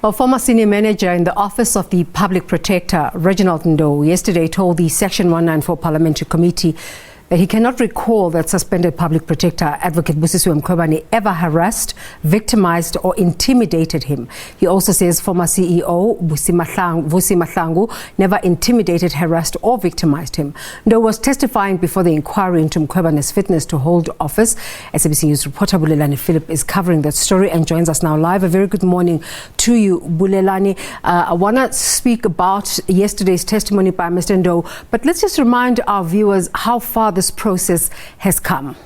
A former senior manager in the office of the Public Protector Reginald Ndou yesterday told the Section 194 Parliamentary Committee that he cannot recall that suspended Public Protector Advocate Busisiwe Mkhwebane ever harassed, victimized or intimidated him. He also says former CEO Vussy Mahlangu never intimidated, harassed or victimized him. Ndou was testifying before the inquiry into Mkhwebane's fitness to hold office. SABC News reporter Bulelani Phillip is covering that story and joins us now live. A very good morning to you, Bulelani. I want to speak about yesterday's testimony by Mr. Ndou, but let's just remind our viewers how far this process has come.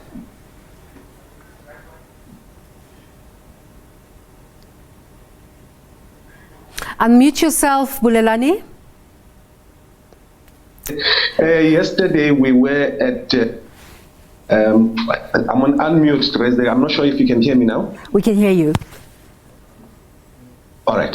Unmute yourself, Bulelani. Yesterday we were at I'm on unmute, Thursday. I'm not sure if you can hear me now. We can hear you. All right.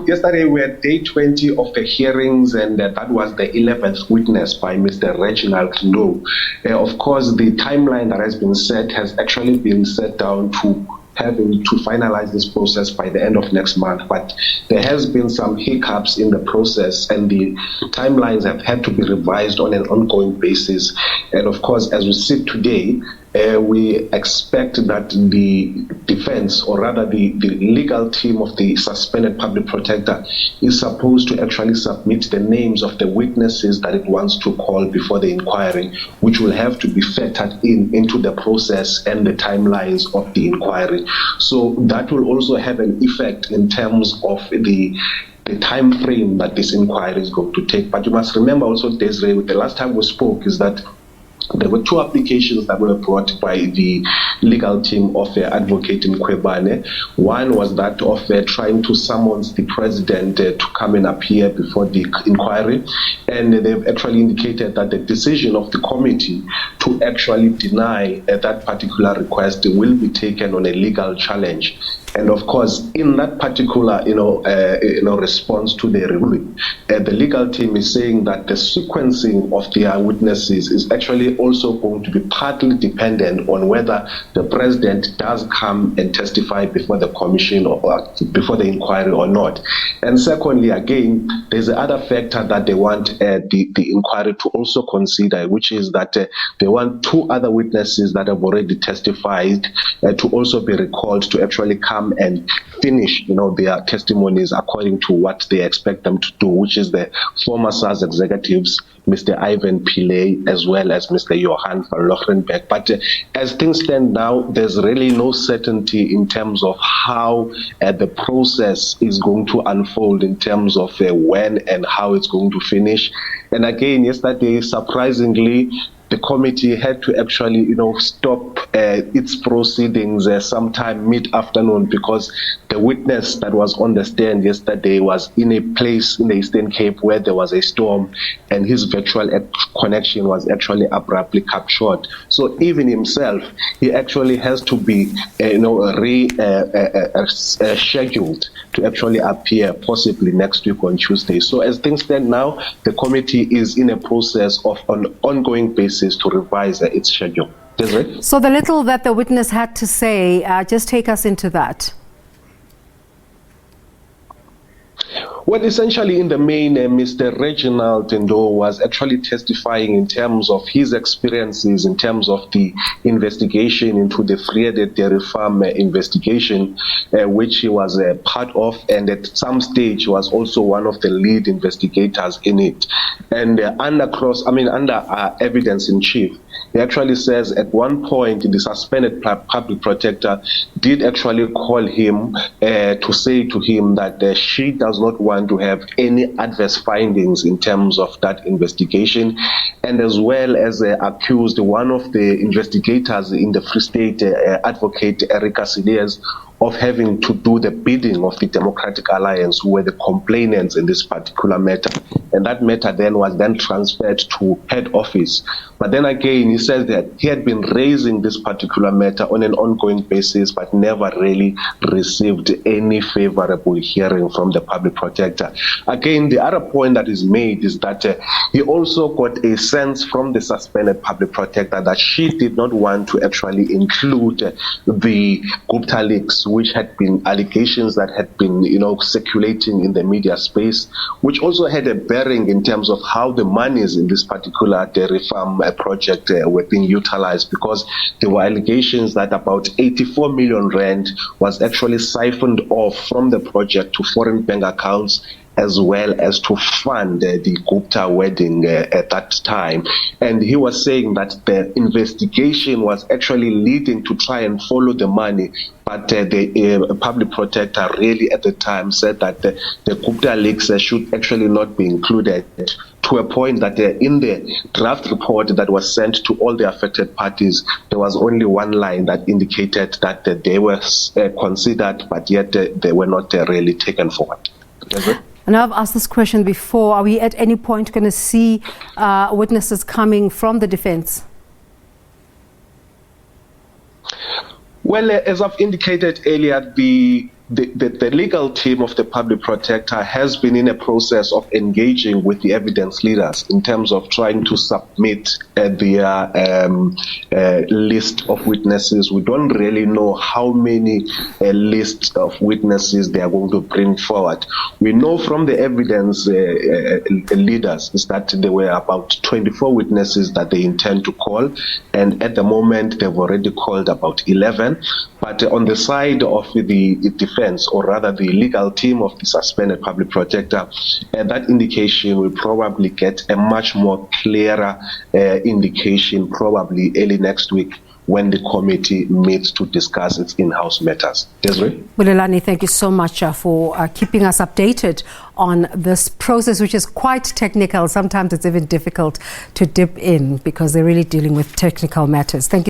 Yesterday we were day 20 of the hearings, and that was the 11th witness by Mr. Reginald Ndou. Of course, the timeline that has been set has actually been set down to having to finalize this process by the end of next month, but there has been some hiccups in the process and the timelines have had to be revised on an ongoing basis. And of course, as we sit today, we expect that the defense, or rather the legal team of the suspended public protector, is supposed to actually submit the names of the witnesses that it wants to call before the inquiry, which will have to be factored into the process and the timelines of the inquiry. So that will also have an effect in terms of the time frame that this inquiry is going to take. But you must remember also, Desiree, the last time we spoke is that there were two applications that were brought by the legal team of Advocate Mkhwebane. One was that of trying to summon the president to come and appear before the inquiry, and they've actually indicated that the decision of the committee to actually deny that particular request will be taken on a legal challenge. And of course, in that particular, response to the ruling, the legal team is saying that the sequencing of their witnesses is actually also going to be partly dependent on whether the president does come and testify before the commission or before the inquiry or not. And secondly, again, there's the other factor that they want the inquiry to also consider, which is that they want two other witnesses that have already testified to also be recalled to actually come and finish, their testimonies according to what they expect them to do, which is the former SARS executives, Mr. Ivan Pillay, as well as Mr. Johan van Lochrenberg. But as things stand now, there's really no certainty in terms of how the process is going to unfold in terms of when and how it's going to finish. And again, yesterday, surprisingly, the committee had to actually, stop its proceedings sometime mid-afternoon because the witness that was on the stand yesterday was in a place in the Eastern Cape where there was a storm, and his virtual connection was actually abruptly cut short. So even himself, he actually has to be, scheduled to actually appear possibly next week on Tuesday. So as things stand now, the committee is in a process of an ongoing basis to revise its schedule. Desiree? So the little that the witness had to say, just take us into that. Well, essentially, in the main, Mr. Reginald Ndou was actually testifying in terms of his experiences, in terms of the investigation into the Friede Dairy Farm investigation, which he was a part of, and at some stage was also one of the lead investigators in it. And under evidence in chief, he actually says at one point the suspended public protector did actually call him to say to him that she does not want to have any adverse findings in terms of that investigation, and as well as accused one of the investigators in the Free State, Advocate Erica Siliers, of having to do the bidding of the Democratic Alliance, who were the complainants in this particular matter. And that matter then was transferred to head office. But then again, he says that he had been raising this particular matter on an ongoing basis, but never really received any favorable hearing from the public protector. Again, the other point that is made is that he also got a sense from the suspended public protector that she did not want to actually include the Gupta leaks which had been allegations that had been, circulating in the media space, which also had a bearing in terms of how the monies in this particular dairy farm project were being utilized, because there were allegations that about 84 million rand was actually siphoned off from the project to foreign bank accounts, as well as to fund the Gupta wedding at that time. And he was saying that the investigation was actually leading to try and follow the money. But the public protector really at the time said that the Gupta leaks should actually not be included, to a point that in the draft report that was sent to all the affected parties, there was only one line that indicated that they were considered, but yet they were not really taken forward. And I've asked this question before. Are we at any point going to see witnesses coming from the defense? Well, as I've indicated earlier, the legal team of the public protector has been in a process of engaging with the evidence leaders in terms of trying to submit their list of witnesses. We don't really know how many lists of witnesses they are going to bring forward. We know from the evidence leaders is that there were about 24 witnesses that they intend to call, and at the moment they've already called about 11. But on the side of the defense, or rather the legal team of the suspended public protector, that indication will probably get a much more clearer indication probably early next week when the committee meets to discuss its in-house matters. Desiree? Bulelani, thank you so much for keeping us updated on this process, which is quite technical. Sometimes it's even difficult to dip in because they're really dealing with technical matters. Thank you.